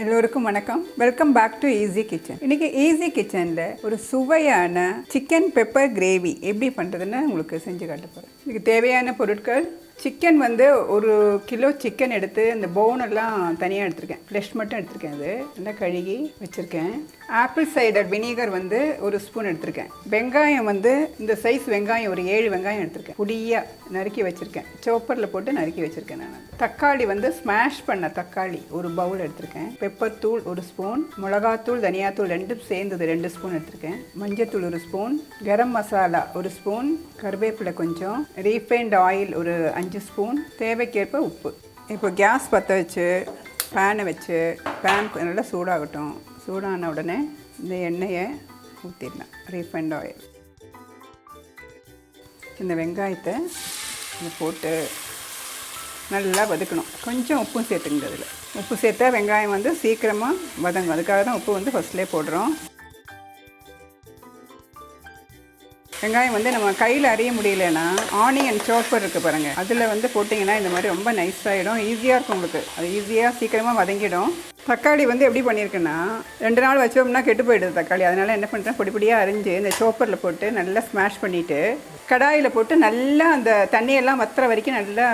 எல்லோருக்கும் வணக்கம். Welcome back to easy kitchen. இன்னைக்கு ஈஸி கிச்சனில் ஒரு சுவையான சிக்கன் பெப்பர் கிரேவி எப்படி பண்ணுறதுன்னு உங்களுக்கு செஞ்சு காட்ட போகிறேன். இதுக்கு தேவையான பொருட்கள்: சிக்கன் வந்து 1 கிலோ சிக்கன் எடுத்து இந்த போனெல்லாம் தனியாக எடுத்திருக்கேன். ஃப்ளெஷ் மட்டும் எடுத்திருக்கேன். அது நல்லா கழுகி வச்சுருக்கேன். ஆப்பிள் சைடர் வினிகர் வந்து 1 ஸ்பூன் எடுத்திருக்கேன். வெங்காயம் வந்து இந்த சைஸ் வெங்காயம் ஒரு 7 வெங்காயம் எடுத்திருக்கேன். பொடியாக நறுக்கி வச்சுருக்கேன். சோப்பரில் போட்டு நறுக்கி வச்சுருக்கேன். நான் தக்காளி வந்து ஸ்மாஷ் பண்ண தக்காளி ஒரு பவுல் எடுத்திருக்கேன். பெப்பர் தூள் 1 ஸ்பூன், மிளகாத்தூள் தனியாத்தூள் 2 சேர்ந்தது 2 ஸ்பூன் எடுத்திருக்கேன். மஞ்சத்தூள் 1 ஸ்பூன், கரம் மசாலா 1 ஸ்பூன், கருவேப்பிலை கொஞ்சம், ரீஃபைண்ட் ஆயில் ஒரு 5 ஸ்பூன், தேவைக்கேற்ப உப்பு. இப்போ கேஸ் பற்ற வச்சு பேனை வச்சு பேன் நல்லா சூடாகட்டும். சூடான உடனே இந்த எண்ணெயை ஊற்றிடலாம். Refined oil. இந்த வெங்காயத்தை போட்டு நல்லா வதக்கணும். கொஞ்சம் உப்பும் சேர்த்துங்க. அதில் உப்பு சேர்த்தா வெங்காயம் வந்து சீக்கிரமாக வதங்கும். அதுக்காக தான் உப்பு வந்து ஃபஸ்ட்லேயே போடுறோம். வெங்காயம் வந்து நம்ம கையில் அறிய முடியலன்னா ஆனியன் சாப்பர் இருக்குது பாருங்கள், அதில் வந்து போட்டிங்கன்னா இந்த மாதிரி ரொம்ப நைஸாகிடும். ஈஸியாக இருக்கும் உங்களுக்கு. அது ஈஸியாக சீக்கிரமாக வதங்கிடும். தக்காளி வந்து எப்படி பண்ணியிருக்கேன்னா 2 நாள் வச்சோம்னா கெட்டு போயிடுது தக்காளி. அதனால் என்ன பண்ணுறேன், பொடியாக அரிஞ்சு இந்த சோப்பரில் போட்டு நல்லா ஸ்மாஷ் பண்ணிவிட்டு கடாயில் போட்டு நல்லா அந்த தண்ணியெல்லாம் வத்துற வரைக்கும் நல்லா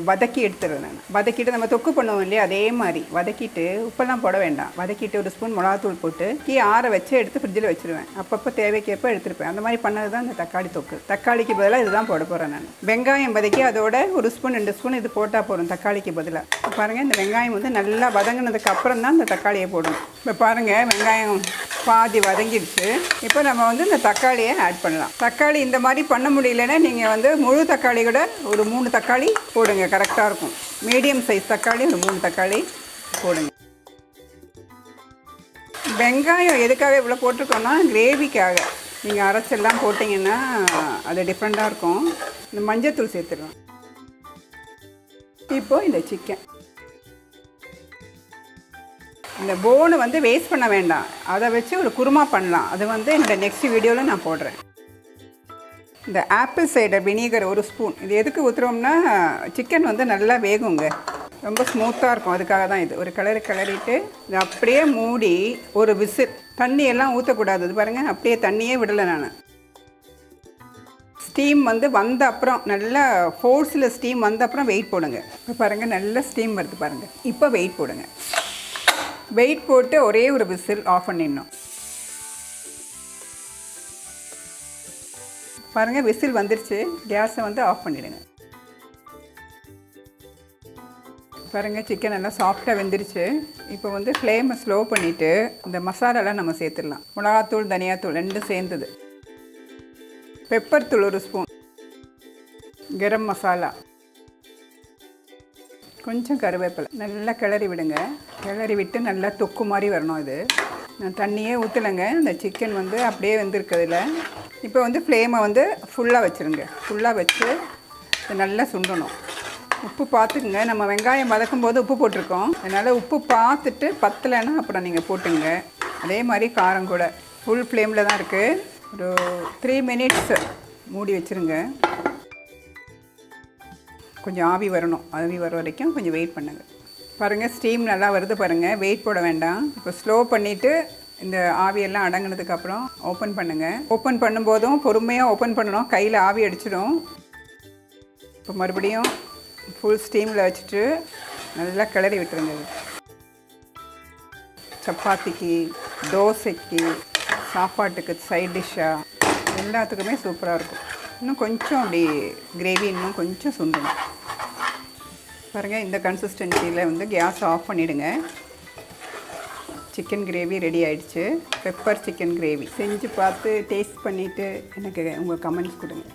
வதக்கி எடுத்துடுறேன். நான் வதக்கிட்டு நம்ம தொக்கு பண்ணுவோம் இல்லையா, அதே மாதிரி வதக்கிட்டு உப்பெல்லாம் போட வேண்டாம். வதக்கிட்டு 1 ஸ்பூன் மிளகாத்தூள் போட்டு ஆற வச்சு எடுத்து ஃப்ரிட்ஜில் வச்சுருவேன். அப்பப்போ தேவைக்கேற்ப எடுத்துருப்பேன். அந்த மாதிரி பண்ணது தான் இந்த தக்காளி தொக்கு. தக்காளிக்கு பதிலாக இதுதான் போட போகிறேன் நான். வெங்காயம் வதக்கி அதோட 1 ஸ்பூன் 2 ஸ்பூன் இது போட்டால் போகிறோம் தக்காளிக்கு பதிலாக. பாருங்கள், இந்த வெங்காயம் வந்து நல்லா வதங்கினதுக்கு அப்புறம் தான் இந்த தக்காளியை போடணும். இப்போ பாருங்கள், வெங்காயம் பாதி வதங்கிடுச்சு. இப்போ நம்ம வந்து இந்த தக்காளியை ஆட் பண்ணலாம். தக்காளி இந்த மாதிரி பண்ண முடியலன்னா நீங்கள் வந்து முழு தக்காளி கூட ஒரு 3 தக்காளி போடுங்க, கரெக்டாக இருக்கும். மீடியம் சைஸ் தக்காளி ஒரு 3 தக்காளி போடுங்க. வெங்காயம் எதுக்காக இவ்வளோ போட்டிருக்கோன்னா கிரேவிக்காக. நீங்கள் அரைச்செல்லாம் போட்டிங்கன்னா அது டிஃப்ரெண்ட்டாக இருக்கும். இந்த மஞ்சத்தூள் சேர்த்துடலாம். இப்போது இந்த சிக்கன், இந்த போனை வந்து வேஸ்ட் பண்ண வேண்டாம். அதை வச்சு ஒரு குருமா பண்ணலாம். அது வந்து என்னோடய நெக்ஸ்ட் வீடியோவில் நான் போடுறேன். இந்த ஆப்பிள் சைடர் வினிகர் 1 ஸ்பூன். இது எதுக்கு ஊற்றுறோம்னா சிக்கன் வந்து நல்லா வேகுங்க, ரொம்ப ஸ்மூத்தாக இருக்கும். அதுக்காக தான் இது. ஒரு கிளறிட்டு இதை அப்படியே மூடி ஒரு விசில். தண்ணியெல்லாம் ஊற்றக்கூடாது. இது பாருங்கள், அப்படியே தண்ணியே விடலை நான். ஸ்டீம் வந்து வந்த அப்புறம் நல்லா ஃபோர்ஸில் ஸ்டீம் வந்த அப்புறம் வெயிட் போடுங்க. இப்போ பாருங்கள், நல்ல ஸ்டீம் வருது பாருங்கள். இப்போ வெயிட் போடுங்க. வெயிட் போட்டு ஒரே ஒரு விசில் ஆஃப் பண்ணிடணும். பாருங்கள், விசில் வந்துருச்சு. கேஸை வந்து ஆஃப் பண்ணிவிடுங்க. பாருங்கள், சிக்கன் நல்லா சாஃப்டாக வெந்துருச்சு. இப்போ வந்து ஃப்ளேமை ஸ்லோ பண்ணிவிட்டு இந்த மசாலாலாம் நம்ம சேர்த்துடலாம். மிளகாத்தூள் தனியாத்தூள் 2 சேர்ந்தது, பெப்பர் தூள் 1 ஸ்பூன், கரம் மசாலா கொஞ்சம், கருவேப்பிலை. நல்லா கிளறி விடுங்க. கிளறி விட்டு நல்லா தொக்கு மாதிரி வரணும். இது நான் தண்ணியே ஊற்றலைங்க. இந்த சிக்கன் வந்து அப்படியே வெந்திருக்கிறதுல. இப்போ வந்து ஃப்ளேமை வந்து ஃபுல்லாக வச்சுருங்க. ஃபுல்லாக வச்சு இது நல்லா சுண்டணும். உப்பு பார்த்துக்குங்க. நம்ம வெங்காயம் வதக்கும் போது உப்பு போட்டிருக்கோம். அதனால் உப்பு பார்த்துட்டு பத்தலைன்னா அப்புறம் நீங்கள் போட்டுங்க. அதே மாதிரி காரம் கூட. ஃபுல் ஃப்ளேமில் தான் இருக்குது. ஒரு 3 மினிட்ஸ் மூடி வச்சுருங்க. கொஞ்சம் ஆவி வரணும். ஆவி வர வரைக்கும் கொஞ்சம் வெயிட் பண்ணுங்கள். பாருங்கள், ஸ்டீம் நல்லா வருது பாருங்கள். வெயிட் போட வேண்டாம். இப்போ ஸ்லோ பண்ணிவிட்டு இந்த ஆவியெல்லாம் அடங்கினதுக்கப்புறம் ஓப்பன் பண்ணுங்கள். ஓப்பன் பண்ணும்போதும் பொறுமையாக ஓப்பன் பண்ணணும். கையில் ஆவி அடிச்சிடும். இப்போ மறுபடியும் ஃபுல் ஸ்டீமில் வச்சுட்டு நல்லா கிளறி விட்டுருங்க. சப்பாத்திக்கு, தோசைக்கு, சாப்பாட்டுக்கு சைட் டிஷ்ஷாக எல்லாத்துக்குமே சூப்பராக இருக்கும். இன்னும் கொஞ்சம் அப்படி கிரேவி இன்னும் கொஞ்சம் சுண்டணும். பாருங்கள், இந்த கன்சிஸ்டன்சியில் வந்து கேஸ் ஆஃப் பண்ணிவிடுங்க. சிக்கன் கிரேவி ரெடி ஆகிடுச்சு. பெப்பர் சிக்கன் கிரேவி செஞ்சு பார்த்து டேஸ்ட் பண்ணிவிட்டு எனக்கு உங்கள் கமெண்ட்ஸ் கொடுங்க.